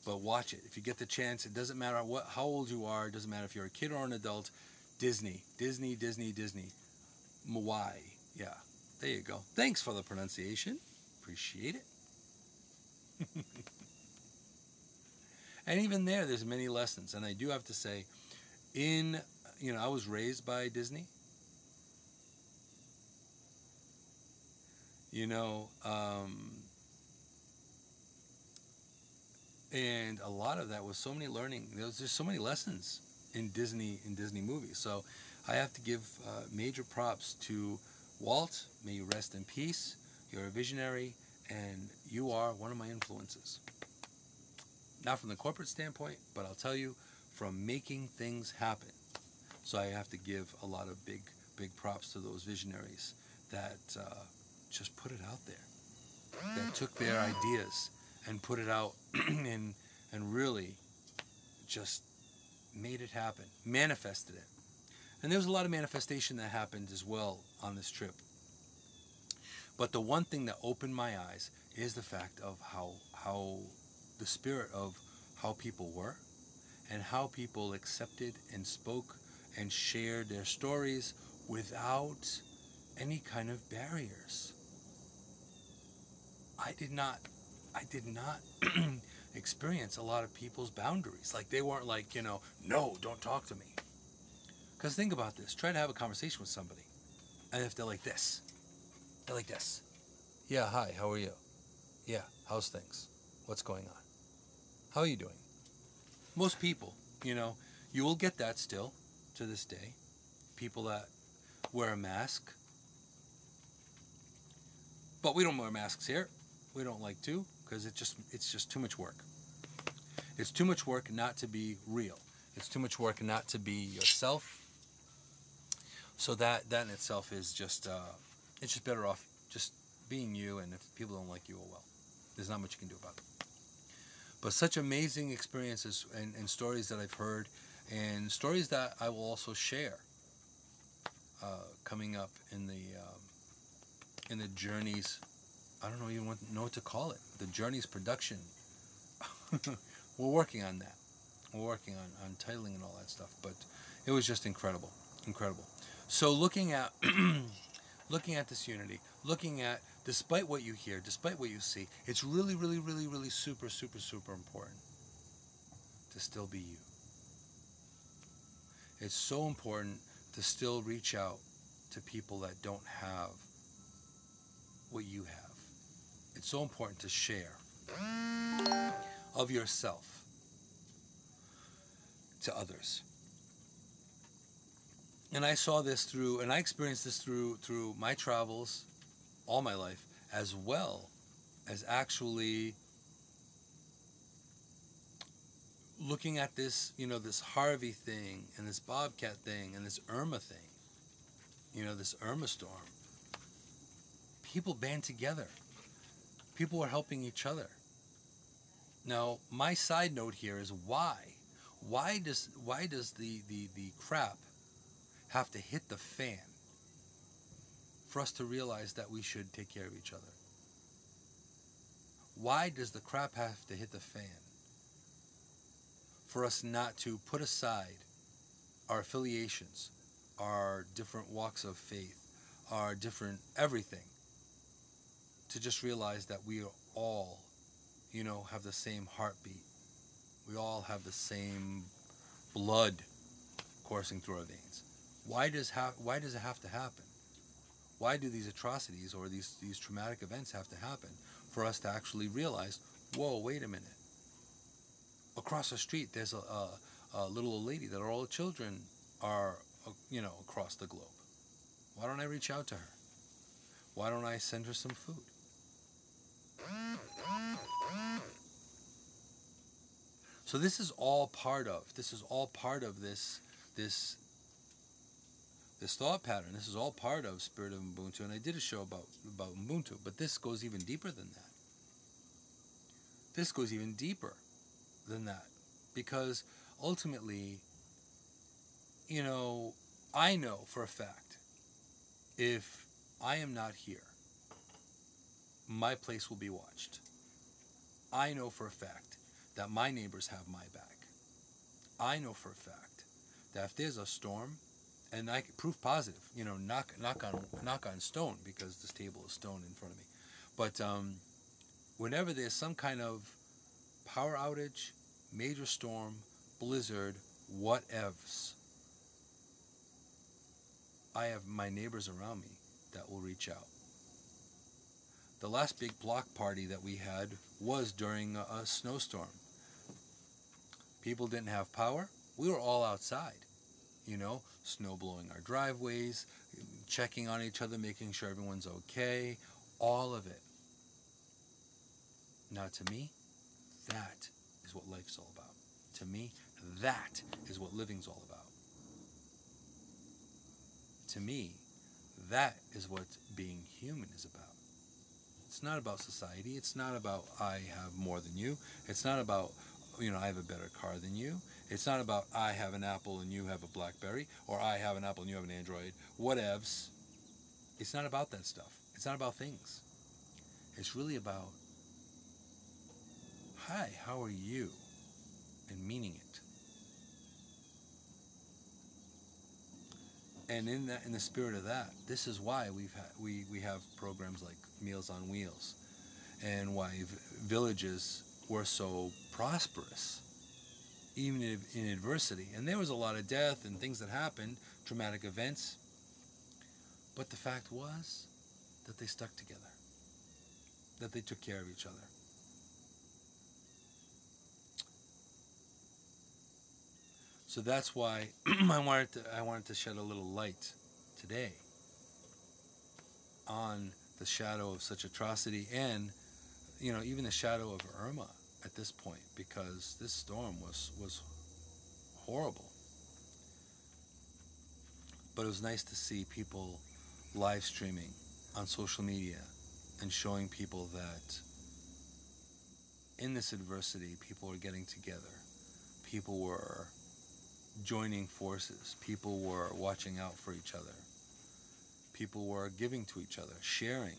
but watch it. If you get the chance, it doesn't matter how old you are. It doesn't matter if you're a kid or an adult. Disney. Muai, yeah. There you go. Thanks for the pronunciation. Appreciate it. And even there's many lessons. And I do have to say, I was raised by Disney. And a lot of that was so many learning. There was just so many lessons in Disney movies. So I have to give major props to Walt. May you rest in peace. You're a visionary, and you are one of my influences. Not from the corporate standpoint, but I'll tell you, from making things happen. So I have to give a lot of big props to those visionaries that just put it out there, that took their ideas and put it out and really just made it happen, manifested it. And there was a lot of manifestation that happened as well on this trip. But the one thing that opened my eyes is the fact of how the spirit of how people were and how people accepted and spoke and shared their stories without any kind of barriers. I did not experience a lot of people's boundaries. Like they weren't like, no, don't talk to me. Because think about this. Try to have a conversation with somebody. And if they're like this. Yeah, hi, how are you? Yeah, how's things? What's going on? How are you doing? Most people, you will get that still to this day. People that wear a mask. But we don't wear masks here. We don't like to, because it's just too much work. It's too much work not to be real. It's too much work not to be yourself. So that in itself is just, it's just better off just being you, and if people don't like you, oh well. There's not much you can do about it. But such amazing experiences and stories that I've heard, and stories that I will also share coming up in the Journeys. I don't even know what to call it. The Journeys production. We're working on that. We're working on titling and all that stuff. But it was just incredible. So looking at this unity, looking at, despite what you hear, despite what you see, it's really, really, really, really super, super, super important to still be you. It's so important to still reach out to people that don't have what you have. It's so important to share of yourself to others. And I saw this through, and I experienced this through my travels all my life, as well as actually looking at this, this Harvey thing, and this Bobcat thing, and this Irma thing, this Irma storm. People band together. People are helping each other. Now, my side note here is why? Why does the crap have to hit the fan for us to realize that we should take care of each other? Why does the crap have to hit the fan for us not to put aside our affiliations, our different walks of faith, our different everything, to just realize that we are all, have the same heartbeat. We all have the same blood coursing through our veins. Why does it have to happen? Why do these atrocities or these traumatic events have to happen for us to actually realize, whoa, wait a minute. Across the street, there's a little old lady that all the children are, across the globe. Why don't I reach out to her? Why don't I send her some food? So this is all part of this thought pattern. This is all part of Spirit of Ubuntu, and I did a show about Ubuntu, but this goes even deeper than that. This goes even deeper than that, because ultimately, I know for a fact, if I am not here, my place will be watched. I know for a fact that my neighbors have my back. I know for a fact that if there's a storm, and I proof positive, knock on stone, because this table is stone in front of me. But whenever there's some kind of power outage, major storm, blizzard, whatevs, I have my neighbors around me that will reach out. The last big block party that we had was during a snowstorm. People didn't have power. We were all outside, snow blowing our driveways, checking on each other, making sure everyone's okay, all of it. Now, to me, that is what life's all about. To me, that is what living's all about. To me, that is what being human is about. It's not about society. It's not about I have more than you. It's not about, I have a better car than you. It's not about I have an Apple and you have a BlackBerry, or I have an Apple and you have an Android, whatevs. It's not about that stuff. It's not about things. It's really about, hi, how are you? And meaning it. And in the spirit of that, this is why we have programs like Meals on Wheels, and why villages were so prosperous, even in adversity. And there was a lot of death and things that happened, traumatic events. But the fact was that they stuck together, that they took care of each other. So that's why I wanted to shed a little light today on the shadow of such atrocity, and even the shadow of Irma at this point, because this storm was horrible. But it was nice to see people live streaming on social media and showing people that in this adversity, people were getting together. People were joining forces. People were watching out for each other. People were giving to each other, sharing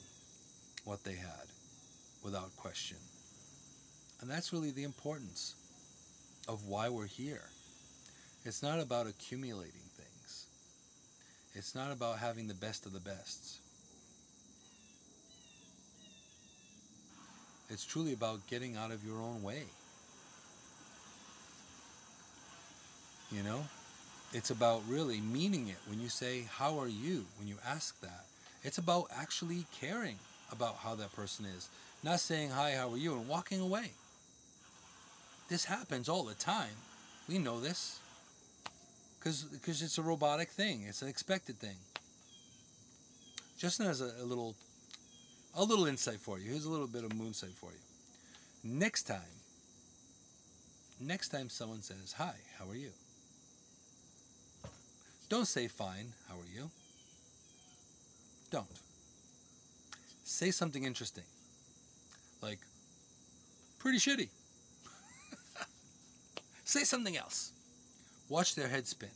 what they had without question. And that's really the importance of why we're here. It's not about accumulating things. It's not about having the best of the bests. It's truly about getting out of your own way. It's about really meaning it when you say, how are you? When you ask that, it's about actually caring about how that person is. Not saying, hi, how are you? And walking away. This happens all the time. We know this. Because it's a robotic thing. It's an expected thing. Just as a little insight for you. Here's a little bit of moonsight for you. Next time someone says, hi, how are you? Don't say, fine, how are you? Don't. Say something interesting. Like, pretty shitty. Say something else. Watch their head spin.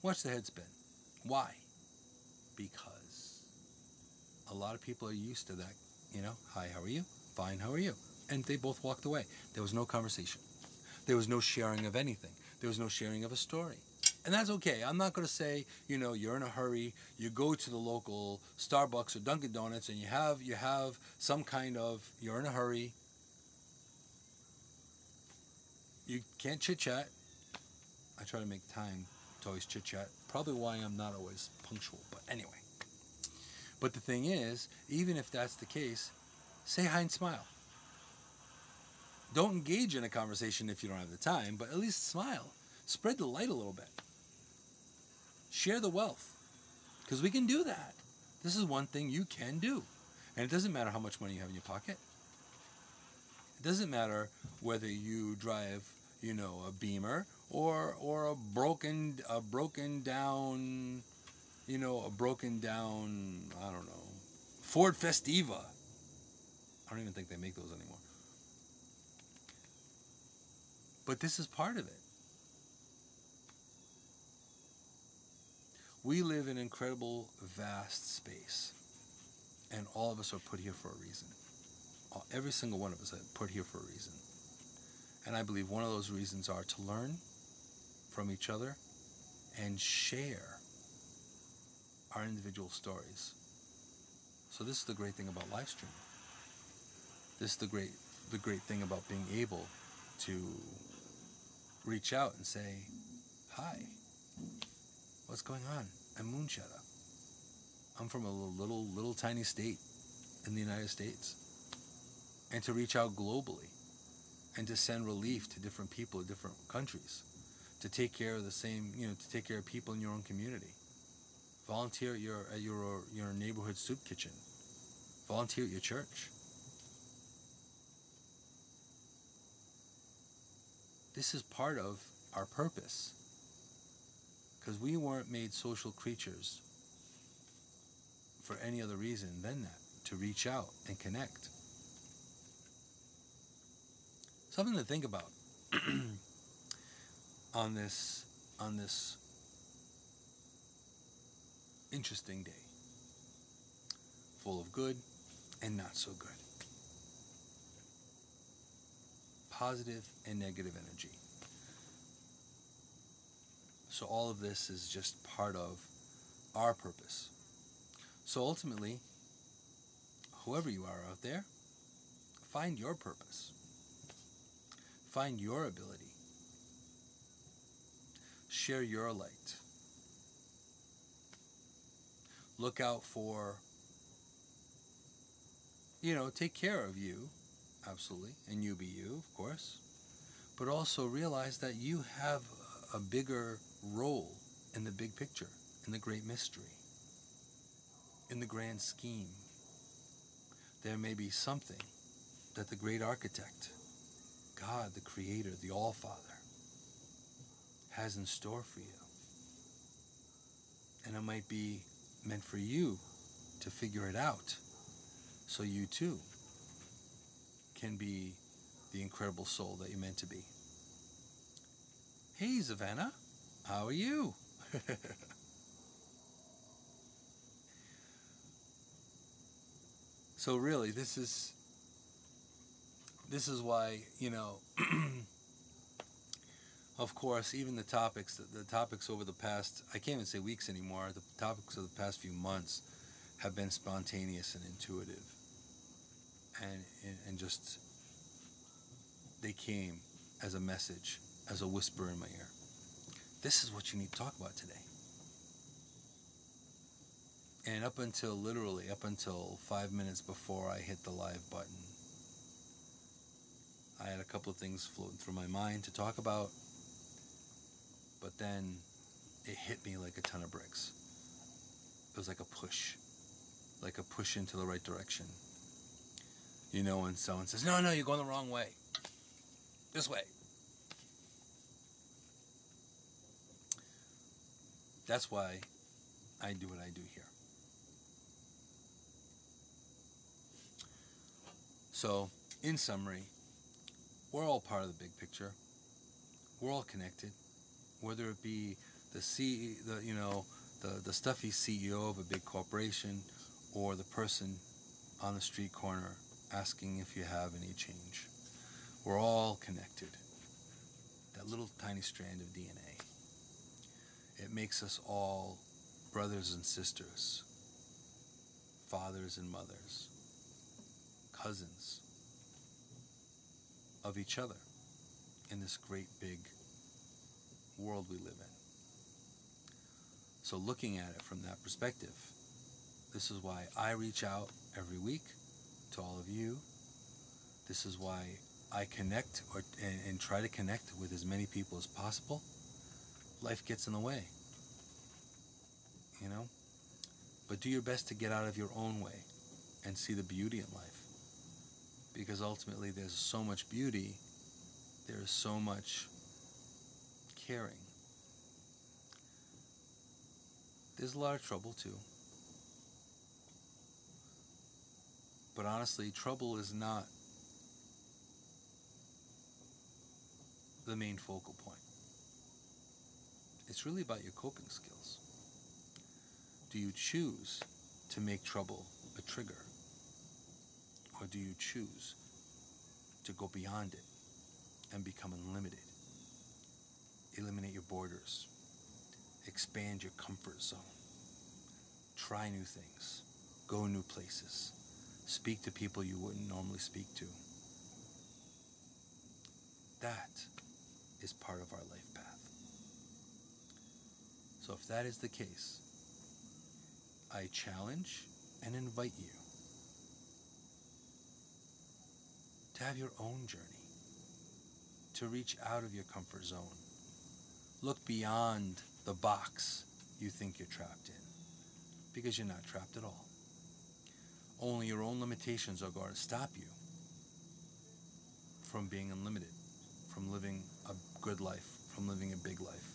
Watch their head spin. Why? Because a lot of people are used to that. Hi, how are you? Fine, how are you? And they both walked away. There was no conversation. There was no sharing of anything. There was no sharing of a story. And that's okay. I'm not going to say, you're in a hurry. You go to the local Starbucks or Dunkin' Donuts and you have some kind of, you're in a hurry. You can't chit-chat. I try to make time to always chit-chat. Probably why I'm not always punctual. But anyway. But the thing is, even if that's the case, say hi and smile. Don't engage in a conversation if you don't have the time, but at least smile. Spread the light a little bit. Share the wealth. Because we can do that. This is one thing you can do. And it doesn't matter how much money you have in your pocket. It doesn't matter whether you drive, a Beamer or a broken down, I don't know, Ford Festiva. I don't even think they make those anymore. But this is part of it. We live in an incredible, vast space. And all of us are put here for a reason. Every single one of us are put here for a reason. And I believe one of those reasons are to learn from each other and share our individual stories. So this is the great thing about live streaming. This is the great thing about being able to reach out and say, hi, what's going on? I'm Moonshadow. I'm from a little tiny state in the United States. And to reach out globally and to send relief to different people in different countries, to take care of to take care of people in your own community. Volunteer at your neighborhood soup kitchen. Volunteer at your church. This is part of our purpose. Because we weren't made social creatures for any other reason than that, to reach out and connect. Something to think about on this interesting day, full of good and not so good, positive and negative energy. So all of this is just part of our purpose. So ultimately, whoever you are out there, find your purpose. Find your ability. Share your light. Look out for, take care of you, absolutely, and you be you, of course. but also realize that you have a bigger role in the big picture, in the great mystery, in the grand scheme. There may be something that the great architect, God, the Creator, the All-Father, has in store for you. And it might be meant for you to figure it out, so you too can be the incredible soul that you're meant to be. Hey, Savannah, how are you? So really, this is why, of course, even the topics over the past, I can't even say weeks anymore, the topics of the past few months have been spontaneous and intuitive. And just, they came as a message, as a whisper in my ear. This is what you need to talk about today. And up until 5 minutes before I hit the live button, I had a couple of things floating through my mind to talk about, but then it hit me like a ton of bricks. It was like a push into the right direction. When someone says, no, you're going the wrong way. This way. That's why I do what I do here. So, in summary, we're all part of the big picture. We're all connected, whether it be the stuffy CEO of a big corporation, or the person on the street corner asking if you have any change. We're all connected. That little tiny strand of DNA. It makes us all brothers and sisters, fathers and mothers, cousins of each other in this great big world we live in. So looking at it from that perspective, this is why I reach out every week to all of you. This is why I connect and try to connect with as many people as possible. Life gets in the way, but do your best to get out of your own way and see the beauty in life, because ultimately there's so much beauty, there's so much caring. There's a lot of trouble too, but honestly, trouble is not the main focal point. It's really about your coping skills. Do you choose to make trouble a trigger? Or do you choose to go beyond it and become unlimited? Eliminate your borders. Expand your comfort zone. Try new things. Go new places. Speak to people you wouldn't normally speak to. That is part of our life path. So if that is the case, I challenge and invite you to have your own journey, to reach out of your comfort zone. Look beyond the box you think you're trapped in, because you're not trapped at all. Only your own limitations are going to stop you from being unlimited, from living a good life, from living a big life.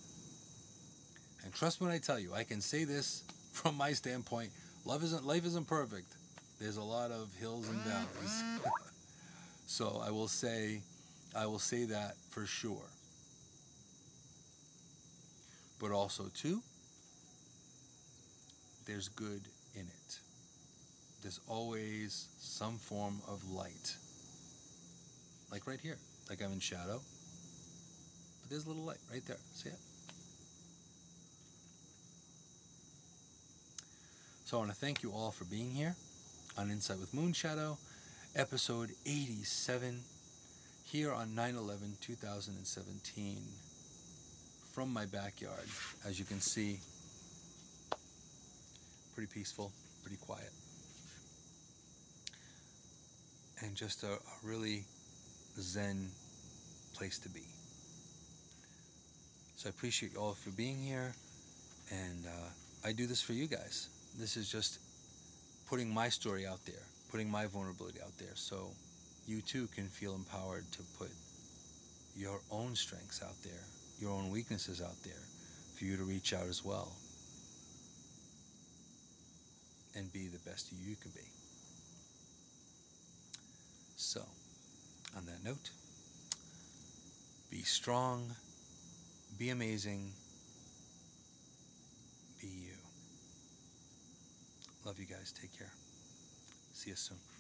And trust me when I tell you, I can say this from my standpoint, life isn't perfect. There's a lot of hills and valleys. So I will say that for sure. But also too, there's good in it. There's always some form of light. Like right here, like I'm in shadow, but there's a little light right there, see it? So I want to thank you all for being here on Insight with Moonshadow, episode 87, here on 9/11/2017, from my backyard. As you can see, pretty peaceful, pretty quiet, and just a really zen place to be. So I appreciate you all for being here, and I do this for you guys. This is just putting my story out there, putting my vulnerability out there, so you too can feel empowered to put your own strengths out there, your own weaknesses out there, for you to reach out as well and be the best you can be. So, on that note, be strong, be amazing, be you. Love you guys. Take care. See you soon.